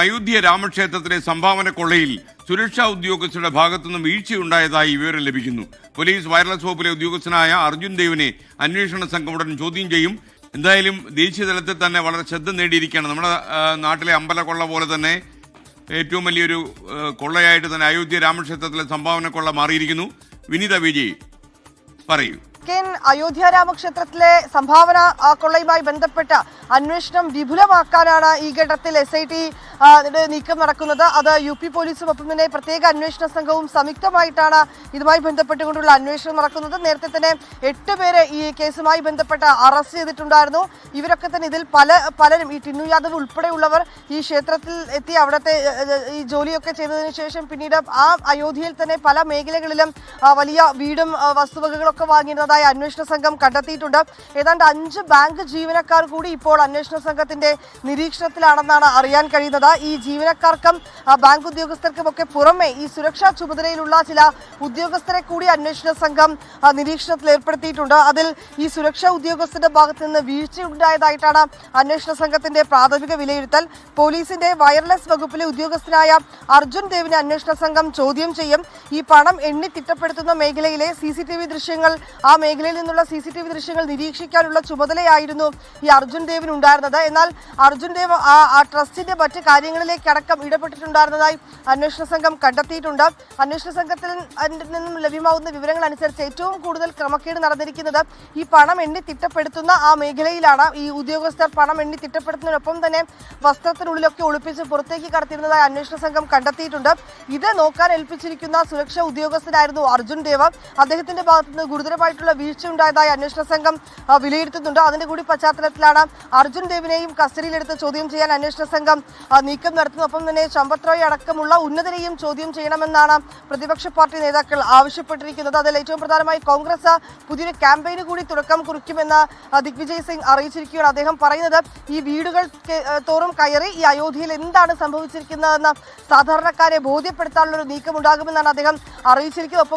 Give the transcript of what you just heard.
അയോധ്യ രാമക്ഷേത്രത്തിലെ സംഭാവന കൊള്ളയിൽ സുരക്ഷാ ഉദ്യോഗസ്ഥരുടെ ഭാഗത്തുനിന്നും വീഴ്ചയുണ്ടായതായി വിവരം ലഭിക്കുന്നു. പോലീസ് വയർലെസ് വകുപ്പിലെ ഉദ്യോഗസ്ഥനായ അർജുൻ ദേവിനെ അന്വേഷണ സംഘം ഉടൻ ചോദ്യം ചെയ്യും. എന്തായാലും ദേശീയ തലത്തിൽ തന്നെ വളരെ ശ്രദ്ധ നേടിയിരിക്കുകയാണ്. നമ്മുടെ നാട്ടിലെ അമ്പലക്കൊള്ള പോലെ തന്നെ ഏറ്റവും വലിയൊരു കൊള്ളയായിട്ട് തന്നെ അയോധ്യ രാമക്ഷേത്രത്തിലെ സംഭാവന കൊള്ള മാറിയിരിക്കുന്നു. വിനീത വിജയ് പറയൂ. അയോധ്യ രാമക്ഷേത്രത്തിലെ സംഭാവന കൊള്ളയുമായി ബന്ധപ്പെട്ട അന്വേഷണം വിപുലമാക്കാനാണ് ഈ ഘട്ടത്തിൽ SIT നീക്കം നടക്കുന്നത്. അത് UP പോലീസും ഒപ്പം തന്നെ പ്രത്യേക അന്വേഷണ സംഘവും സംയുക്തമായിട്ടാണ് ഇതുമായി ബന്ധപ്പെട്ടുകൊണ്ടുള്ള അന്വേഷണം നടക്കുന്നത്. നേരത്തെ തന്നെ 8 പേരെ ഈ കേസുമായി ബന്ധപ്പെട്ട് അറസ്റ്റ് ചെയ്തിട്ടുണ്ടായിരുന്നു. ഇവരൊക്കെ തന്നെ ഇതിൽ പലരും ഈ ടിന്നു യാദവ് ഉൾപ്പെടെയുള്ളവർ ഈ ക്ഷേത്രത്തിൽ എത്തി അവിടുത്തെ ഈ ജോലിയൊക്കെ ചെയ്തതിനു ശേഷം പിന്നീട് ആ അയോധ്യയിൽ തന്നെ പല മേഖലകളിലും വലിയ വീടും വസ്തുവകകളൊക്കെ വാങ്ങിയിരുന്നതായി അന്വേഷണ സംഘം കണ്ടെത്തിയിട്ടുണ്ട്. ഏതാണ്ട് 5 ബാങ്ക് ജീവനക്കാർ കൂടി ഇപ്പോൾ അന്വേഷണ സംഘത്തിന്റെ നിരീക്ഷണത്തിലാണെന്നാണ് അറിയാൻ കഴിയുന്നത്. ഈ ജീവനക്കാർക്കും ബാങ്ക് ഉദ്യോഗസ്ഥർക്കും ഒക്കെ പുറമെ ഈ സുരക്ഷാ ചുമതലയിലുള്ള ചില ഉദ്യോഗസ്ഥരെ കൂടി അന്വേഷണ സംഘം നിരീക്ഷണത്തിൽ ഏർപ്പെടുത്തിയിട്ടുണ്ട്. അതിൽ ഈ സുരക്ഷാ ഉദ്യോഗസ്ഥരുടെ ഭാഗത്ത് നിന്ന് വീഴ്ചയുണ്ടായതായിട്ടാണ് അന്വേഷണ സംഘത്തിന്റെ പ്രാഥമിക വിലയിരുത്തൽ. പോലീസിന്റെ വയർലെസ് വകുപ്പിലെ ഉദ്യോഗസ്ഥനായ അർജുൻ ദേവിനെ അന്വേഷണ സംഘം ചോദ്യം ചെയ്യും. ഈ പണം എണ്ണി തിട്ടപ്പെടുത്തുന്ന മേഖലയിലെ CCTV ദൃശ്യങ്ങൾ, ആ മേഖലയിൽ നിന്നുള്ള CCTV ദൃശ്യങ്ങൾ നിരീക്ഷിക്കാനുള്ള ചുമതലയായിരുന്നു ഈ അർജുൻ ദേവിന് ഉണ്ടായിരുന്നത്. എന്നാൽ അർജുൻ ദേവ് ആ ട്രസ്റ്റിന്റെ മറ്റ് കാര്യങ്ങളിലേക്കടക്കം ഇടപെട്ടിട്ടുണ്ടായിരുന്നതായി അന്വേഷണ സംഘം കണ്ടെത്തിയിട്ടുണ്ട്. അന്വേഷണ സംഘത്തിൽ നിന്നും ലഭ്യമാവുന്ന വിവരങ്ങൾ അനുസരിച്ച് ഏറ്റവും കൂടുതൽ ക്രമക്കേട് നടന്നിരിക്കുന്നത് ഈ പണം എണ്ണി തിട്ടപ്പെടുത്തുന്ന ആ മേഖലയിലാണ്. ഈ ഉദ്യോഗസ്ഥർ പണം എണ്ണി തിട്ടപ്പെടുത്തുന്നതിനൊപ്പം തന്നെ വസ്ത്രത്തിനുള്ളിലൊക്കെ ഒളിപ്പിച്ച് പുറത്തേക്ക് കടത്തിയിരുന്നതായി അന്വേഷണ സംഘം കണ്ടെത്തിയിട്ടുണ്ട്. ഇത് നോക്കാൻ ഏൽപ്പിച്ചിരിക്കുന്ന സുരക്ഷാ ഉദ്യോഗസ്ഥനായിരുന്നു അർജുൻ ദേവ്. അദ്ദേഹത്തിന്റെ ഭാഗത്തുനിന്ന് ഗുരുതരമായിട്ടുള്ള വീഴ്ച ഉണ്ടായതായി അന്വേഷണ സംഘം വിലയിരുത്തുന്നുണ്ട്. അതിന്റെ കൂടി പശ്ചാത്തലത്തിലാണ് അർജുൻ ദേവിനെയും കസ്റ്റഡിയിലെടുത്ത് ചോദ്യം ചെയ്യാൻ അന്വേഷണ സംഘം നീക്കം നടത്തുന്നു. ഒപ്പം തന്നെ സമ്പത് റോയ് അടക്കമുള്ള ഉന്നതരെയും ചോദ്യം ചെയ്യണമെന്നാണ് പ്രതിപക്ഷ പാർട്ടി നേതാക്കൾ ആവശ്യപ്പെട്ടിരിക്കുന്നത്. അതിൽ ഏറ്റവും പ്രധാനമായി കോൺഗ്രസ് പുതിയൊരു ക്യാമ്പയിന് കൂടി തുടക്കം കുറിക്കുമെന്ന് ദിഗ്വിജയ് സിംഗ് അറിയിച്ചിരിക്കുകയാണ്. അദ്ദേഹം പറയുന്നത് ഈ വീടുകൾ തോറും കയറി ഈ അയോധ്യയിൽ എന്താണ് സംഭവിച്ചിരിക്കുന്നതെന്ന് സാധാരണക്കാരെ ബോധ്യപ്പെടുത്താനുള്ള ഒരു നീക്കം ഉണ്ടാകുമെന്നാണ് അദ്ദേഹം അറിയിച്ചിരിക്കുന്നത്.